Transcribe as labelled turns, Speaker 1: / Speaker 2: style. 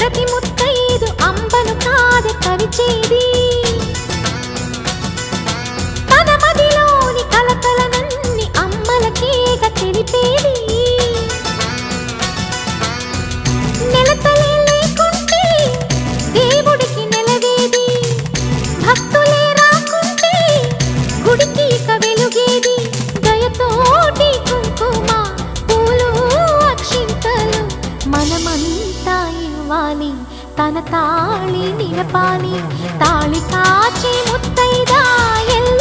Speaker 1: ప్రతి ముత్తైదు అంబను కాదే కవిచేది తన మదిలోని కలకలనన్ని అమ్మలకేగ తెలిపేది నెలతలే లేకుంటే దేవుడికి నెలవేది భక్తులే రాకుంటే గుడికి ఇక వెలుగేది దయతోటి కుంకుమ పూలు అక్షింతలు మనమంతా ఇవ్వాలి తన తాళి నిలపాలి తాళి కాచి ముత్తైదా ఎల్ల